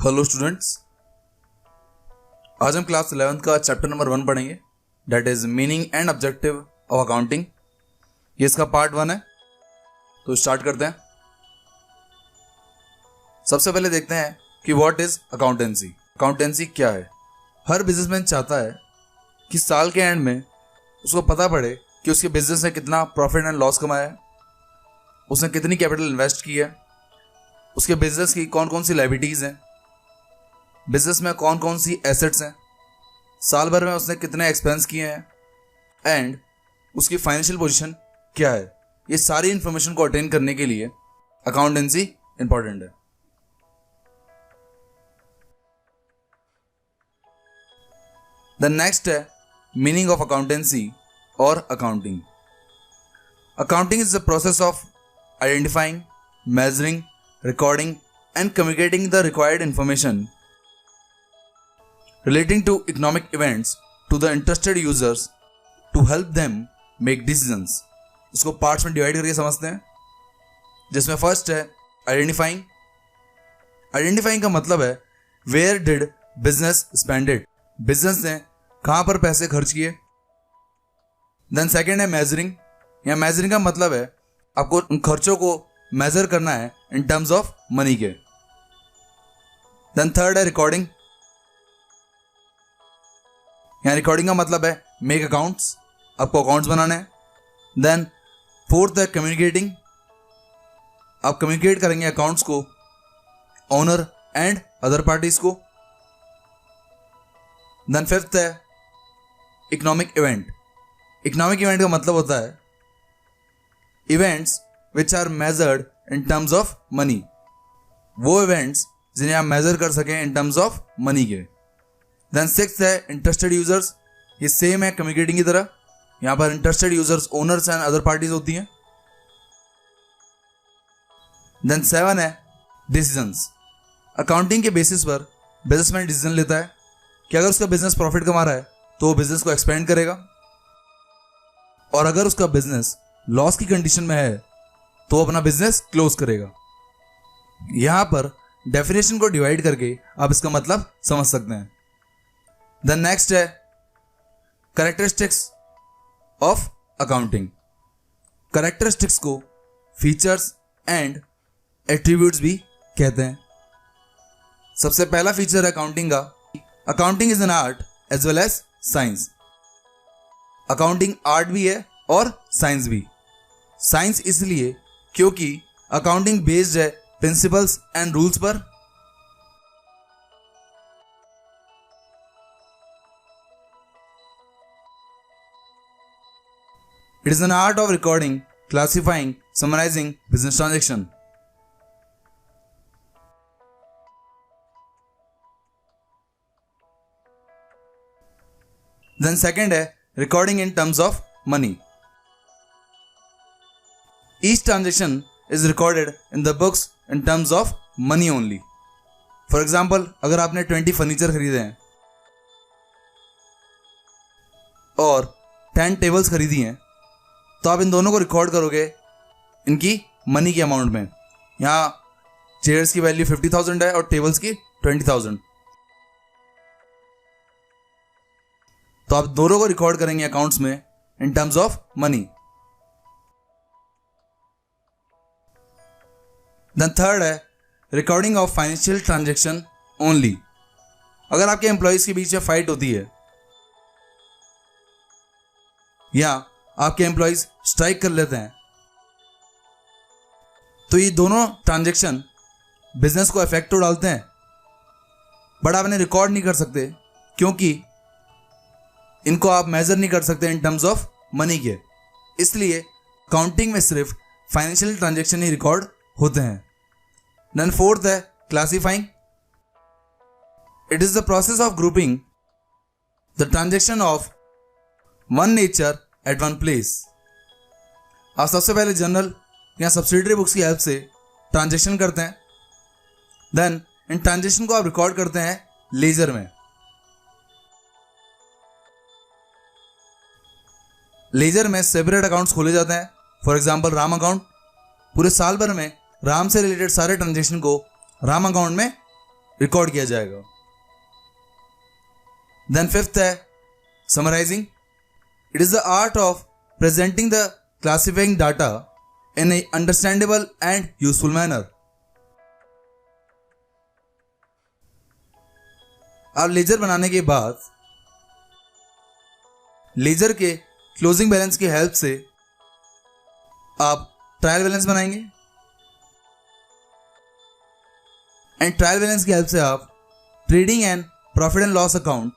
Hello students, आज हम class 11th का चैप्टर नंबर 1 पढ़ेंगे, that is meaning and objective of accounting. ये इसका पार्ट 1 है, तो स्टार्ट करते हैं। सबसे पहले देखते हैं कि व्हाट इज अकाउंटेंसी। अकाउंटेंसी क्या है। हर बिजनेसमैन चाहता है कि साल के एंड में उसको पता पड़े कि उसके बिजनेस ने कितना प्रॉफिट एंड लॉस कमाया है, उसने कितनी कैपिटल इन्वेस्ट की है, उसके बिजनेस की कौन कौन सी लायबिलिटीज हैं, बिजनेस में कौन कौन सी एसेट्स हैं, साल भर में उसने कितने एक्सपेंस किए हैं एंड उसकी फाइनेंशियल पोजीशन क्या है। ये सारी इंफॉर्मेशन को अटेन करने के लिए अकाउंटेंसी इंपॉर्टेंट है। द नेक्स्ट है मीनिंग ऑफ अकाउंटेंसी और accounting. Accounting is the process of identifying, measuring, recording and communicating the required information relating to economic events to the interested users to help them make decisions। इसको parts में divide करके समझते हैं, जिसमें first है identifying. Identifying का मतलब है where did business spend it, business ने कहां पर पैसे खर्च किए। देन सेकेंड है मेजरिंग। या मेजरिंग का मतलब है आपको उन खर्चों को मेजर करना है इन टर्म्स ऑफ मनी के। देन थर्ड है रिकॉर्डिंग। यहाँ रिकॉर्डिंग का मतलब है मेक अकाउंट्स, आपको अकाउंट्स बनाने हैं। देन फोर्थ है कम्युनिकेटिंग, आप कम्युनिकेट करेंगे अकाउंट्स को ओनर एंड अदर पार्टीज को। देन फिफ्थ है इकोनॉमिक इवेंट। इकोनॉमिक इवेंट का मतलब होता है events which are measured in terms of money, वो इवेंट्स जिन्हें आप मेजर कर सकें इन टर्म्स ऑफ मनी के। देन सिक्स्थ है इंटरेस्टेड यूजर्स। ये सेम है कम्युनिकेटिंग की तरह, यहां पर interested users owners and other parties होती हैं। देन सेवन है डिसीजंस। अकाउंटिंग के बेसिस पर बिजनेसमैन डिसीजन लेता है कि अगर उसका बिजनेस प्रॉफिट कमा रहा है तो वो बिजनेस को एक्सपेंड करेगा, और अगर उसका बिजनेस लॉस की कंडीशन में है तो अपना बिजनेस क्लोज करेगा। यहां पर डेफिनेशन को डिवाइड करके आप इसका मतलब समझ सकते हैं। देन नेक्स्ट है कैरेक्टरिस्टिक्स ऑफ अकाउंटिंग। कैरेक्टरिस्टिक्स को फीचर्स एंड एट्रीब्यूट्स भी कहते हैं। सबसे पहला फीचर है अकाउंटिंग का, accounting is an art as well as science. Accounting art भी है और साइंस भी। साइंस इसलिए क्योंकि अकाउंटिंग बेस्ड है प्रिंसिपल्स एंड रूल्स पर। It is an art of recording, classifying, summarising business transaction. Then second है recording in terms of money. Each transaction is recorded in the books in terms of money only. For example, अगर आपने 20 furniture खरीदे हैं और 10 tables खरीदी हैं, तो आप इन दोनों को रिकॉर्ड करोगे इनकी मनी के अमाउंट में। यहाँ चेयर्स की वैल्यू 50,000 है और टेबल्स की 20,000, तो आप दोनों को रिकॉर्ड करेंगे अकाउंट्स में in terms of money. Then third है recording of financial transaction only. अगर आपके एम्प्लॉयज के बीच में फाइट होती है या आपके एम्प्लॉयज स्ट्राइक कर लेते हैं, तो ये दोनों ट्रांजेक्शन बिजनेस को इफेक्ट तो डालते हैं, बट आप इन्हें रिकॉर्ड नहीं कर सकते क्योंकि इनको आप मेजर नहीं कर सकते इन टर्म्स ऑफ मनी के। इसलिए अकाउंटिंग में सिर्फ फाइनेंशियल ट्रांजेक्शन ही रिकॉर्ड होते हैं। देन फोर्थ है classifying. It is the process of grouping the transaction of one nature eight one place. आप सबसे पहले जनरल या सब्सिडरी बुक्स की हेल्प से ट्रांजेक्शन करते हैं। देन इन ट्रांजेक्शन को आप रिकॉर्ड करते हैं लेजर में। लेजर में सेपरेट अकाउंट्स खोले जाते हैं। फॉर एग्जांपल राम अकाउंट, पूरे साल भर में राम से रिलेटेड सारे ट्रांजेक्शन को राम अकाउंट में रिकॉर्ड किया जाएगा। देन फिफ्थ है summarising. It is the art of presenting the classifying data in a understandable and useful manner. अब लेजर बनाने के बाद लेजर के क्लोजिंग बैलेंस की हेल्प से आप ट्रायल बैलेंस बनाएंगे एंड ट्रायल बैलेंस की हेल्प से आप trading and profit and loss account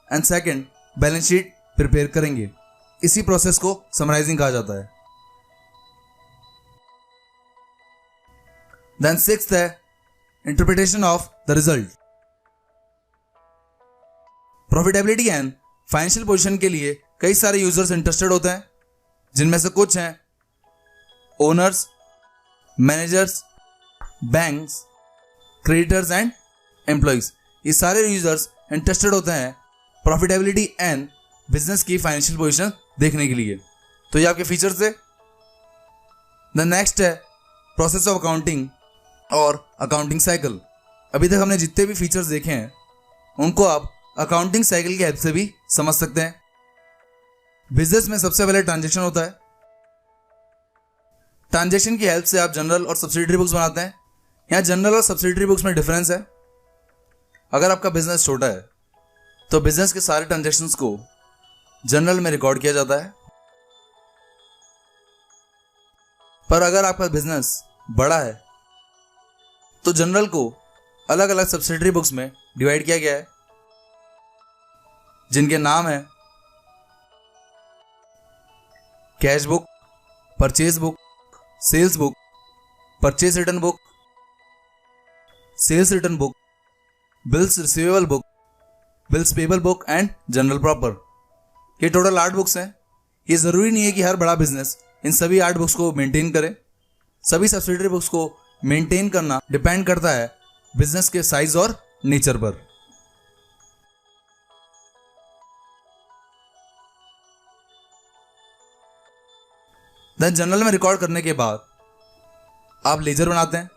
and second balance sheet prepare करेंगे। इसी प्रोसेस को समराइजिंग कहा जाता है। देन सिक्स्थ है interpretation of the result. Profitability and financial position के लिए कई सारे यूजर्स इंटरेस्टेड होते हैं, जिनमें से कुछ हैं owners, managers, banks, creditors and employees. ये सारे यूजर्स इंटरेस्टेड होते हैं प्रॉफिटेबिलिटी एंड बिजनेस की फाइनेंशियल पोजीशन देखने के लिए। तो ये आपके फीचर्स थे। द नेक्स्ट है प्रोसेस ऑफ अकाउंटिंग और अकाउंटिंग साइकिल। अभी तक हमने जितने भी फीचर्स देखे हैं उनको आप अकाउंटिंग साइकिल की हेल्प से भी समझ सकते हैं। बिजनेस में सबसे पहले ट्रांजैक्शन होता है। ट्रांजैक्शन की हेल्प से आप जनरल और सब्सिडियरी बुक्स बनाते हैं। यहाँ जनरल और सब्सिडियरी बुक्स में डिफरेंस है। अगर आपका बिजनेस छोटा है तो बिजनेस के सारे ट्रांजैक्शंस को जनरल में रिकॉर्ड किया जाता है, पर अगर आपका बिजनेस बड़ा है तो जनरल को अलग अलग सब्सिडियरी बुक्स में डिवाइड किया गया है, जिनके नाम है cash book, purchase book, sales book, purchase return book, sales return book, bills receivable book, bills payable book and journal proper. ये टोटल 8 बुक्स हैं। ये जरूरी नहीं है कि हर बड़ा बिजनेस इन सभी 8 बुक्स को मेंटेन करे। सभी सब्सिडियरी बुक्स को मेंटेन करना डिपेंड करता है बिजनेस के साइज और नेचर पर। देन जनरल में रिकॉर्ड करने के बाद आप लेजर बनाते हैं।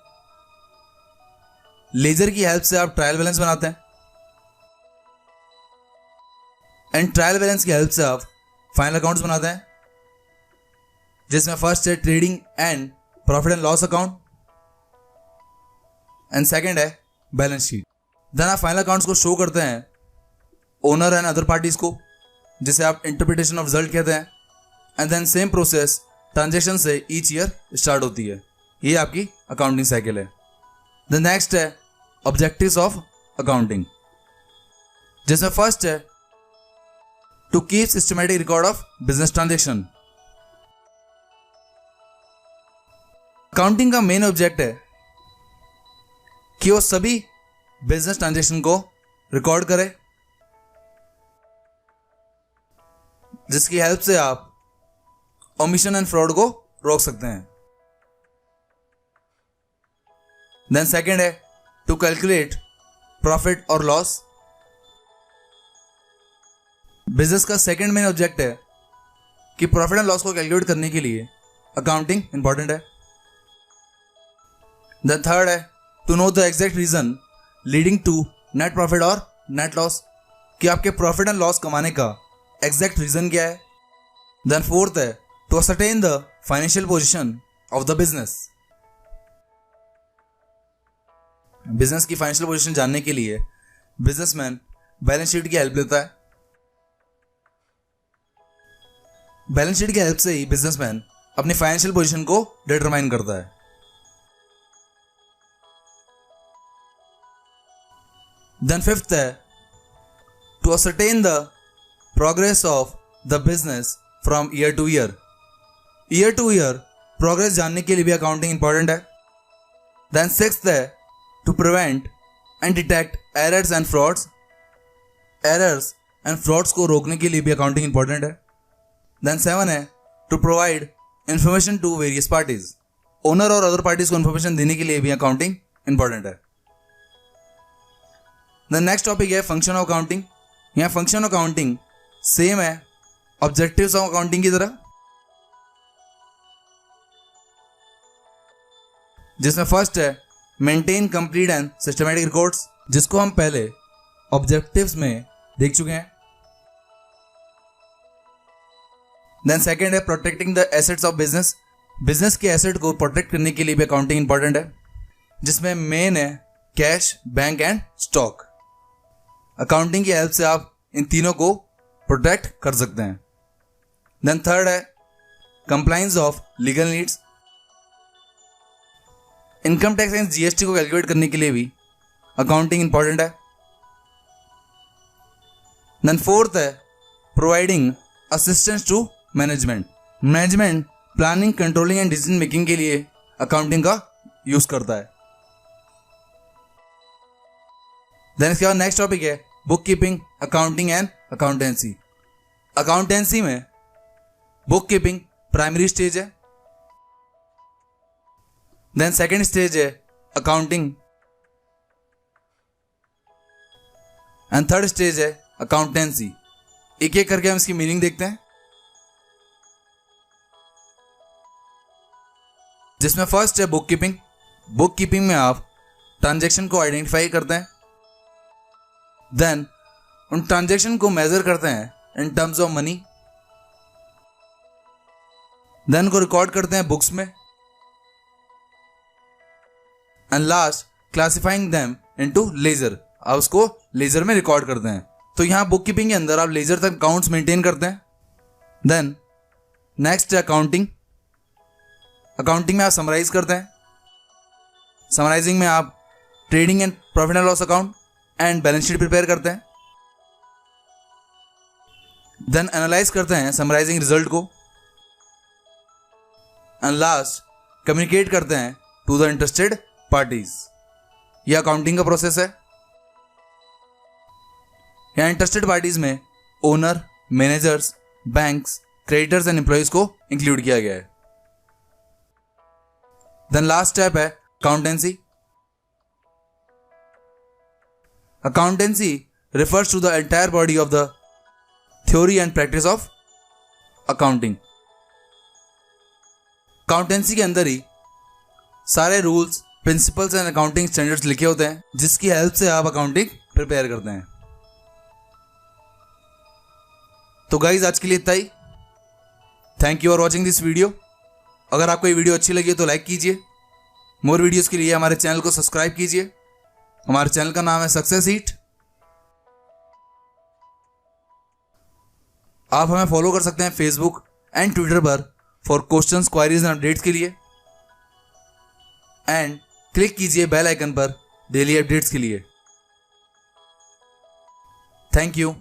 लेजर की हेल्प से आप ट्रायल बैलेंस बनाते हैं एंड ट्रायल बैलेंस की हेल्प से आप फाइनल अकाउंट्स बनाते हैं, जिसमें फर्स्ट है trading and profit and loss account and second है बैलेंस शीट। देन आप फाइनल अकाउंट्स को शो करते हैं ओनर एंड अदर पार्टीज को, जिसे आप इंटरप्रिटेशन ऑफ रिजल्ट कहते हैं। And then same process transaction से ईच ईयर स्टार्ट होती है। ये आपकी अकाउंटिंग साइकिल है। द नेक्स्ट है ऑब्जेक्टिव्स ऑफ अकाउंटिंग, जिसमें फर्स्ट है to keep systematic record of business transaction. Accounting का मेन ऑब्जेक्ट है कि वो सभी बिजनेस ट्रांजैक्शन को रिकॉर्ड करे, जिसकी हेल्प से आप ओमिशन एंड फ्रॉड को रोक सकते हैं। देन सेकंड है टू कैलकुलेट प्रॉफिट और लॉस। बिजनेस का सेकंड मेन ऑब्जेक्ट है कि प्रॉफिट एंड लॉस को कैलकुलेट करने के लिए अकाउंटिंग इंपॉर्टेंट है। देन थर्ड है to know the exact reason leading to net profit और नेट लॉस, कि आपके प्रॉफिट एंड लॉस कमाने का एग्जैक्ट रीजन क्या है। देन फोर्थ है to ascertain the financial position of the business. Business की फाइनेंशियल पोजीशन जानने के लिए बिजनेसमैन बैलेंस शीट की हेल्प लेता है। बैलेंस शीट की हेल्प से ही बिजनेसमैन अपनी फाइनेंशियल पोजीशन को डिटरमाइन करता है। देन फिफ्थ है to ascertain the progress of the business from year to year. Year to year progress जानने के लिए भी अकाउंटिंग इंपॉर्टेंट है। देन सिक्स्थ है to prevent and detect errors and frauds. Errors and frauds को रोकने के लिए भी अकाउंटिंग इंपॉर्टेंट है। देन सेवन है to provide information to various parties. Owner और अदर पार्टीज को इंफॉर्मेशन देने के लिए भी अकाउंटिंग इंपॉर्टेंट है। द नेक्स्ट टॉपिक है फंक्शन ऑफ अकाउंटिंग। यहाँ फंक्शन ऑफ अकाउंटिंग सेम है ऑब्जेक्टिव्स ऑफ अकाउंटिंग की तरह, जिसमें फर्स्ट है maintain complete and systematic records. जिसको हम पहले ऑब्जेक्टिव्स में देख चुके हैं। देन सेकेंड है protecting the assets of business. Business के एसेट को प्रोटेक्ट करने के लिए भी अकाउंटिंग इंपॉर्टेंट है, जिसमें मेन है cash, bank and stock. Accounting की हेल्प से आप इन तीनों को प्रोटेक्ट कर सकते हैं। देन थर्ड है compliance of legal needs. Income tax and GST को कैलकुलेट करने के लिए भी अकाउंटिंग इंपॉर्टेंट है। देन फोर्थ है providing assistance to management. Management planning, controlling and decision making के लिए अकाउंटिंग का यूज करता है। देन इसके बाद नेक्स्ट टॉपिक है book keeping, accounting and accountancy. Accountancy में बुक कीपिंग प्राइमरी स्टेज है। देन सेकेंड स्टेज है अकाउंटिंग एंड थर्ड स्टेज है अकाउंटेंसी। एक एक करके हम इसकी मीनिंग देखते हैं, जिसमें फर्स्ट है बुक कीपिंग। बुक कीपिंग में आप ट्रांजैक्शन को आइडेंटिफाई करते हैं, देन उन ट्रांजैक्शन को मेजर करते हैं in terms of money, then को रिकॉर्ड करते हैं बुक्स में, and last classifying them into ledger. आप उसको लेजर में रिकॉर्ड करते हैं। तो यहां बुक कीपिंग के अंदर आप लेजर तक अकाउंट्स मेंटेन करते हैं। देन नेक्स्ट है अकाउंटिंग। अकाउंटिंग में आप समराइज करते हैं। समराइजिंग में आप trading and profit and loss account and balance sheet prepare करते हैं। देन एनालाइज करते हैं समराइजिंग रिजल्ट को, एंड लास्ट कम्युनिकेट करते हैं टू द इंटरेस्टेड पार्टीज। यह अकाउंटिंग का प्रोसेस है। यहां इंटरेस्टेड पार्टीज में owner, managers, banks, creditors and employees को इंक्लूड किया गया है। देन लास्ट स्टेप है accountancy. Accountancy refers to the entire body of the theory and practice of accounting. Accountancy के अंदर ही सारे rules, principles and accounting standards लिखे होते हैं, जिसकी हेल्प से आप अकाउंटिंग प्रिपेयर करते हैं। तो गाइज आज के लिए इतना ही। Thank you for watching this video. अगर आपको ये वीडियो अच्छी लगी तो लाइक कीजिए। मोर वीडियोस के लिए हमारे चैनल को सब्सक्राइब कीजिए। हमारे चैनल का नाम है सक्सेस ईट। आप हमें फॉलो कर सकते हैं फेसबुक एंड ट्विटर पर for questions, queries and updates के लिए, एंड क्लिक कीजिए बेल आइकन पर डेली अपडेट्स के लिए। Thank you.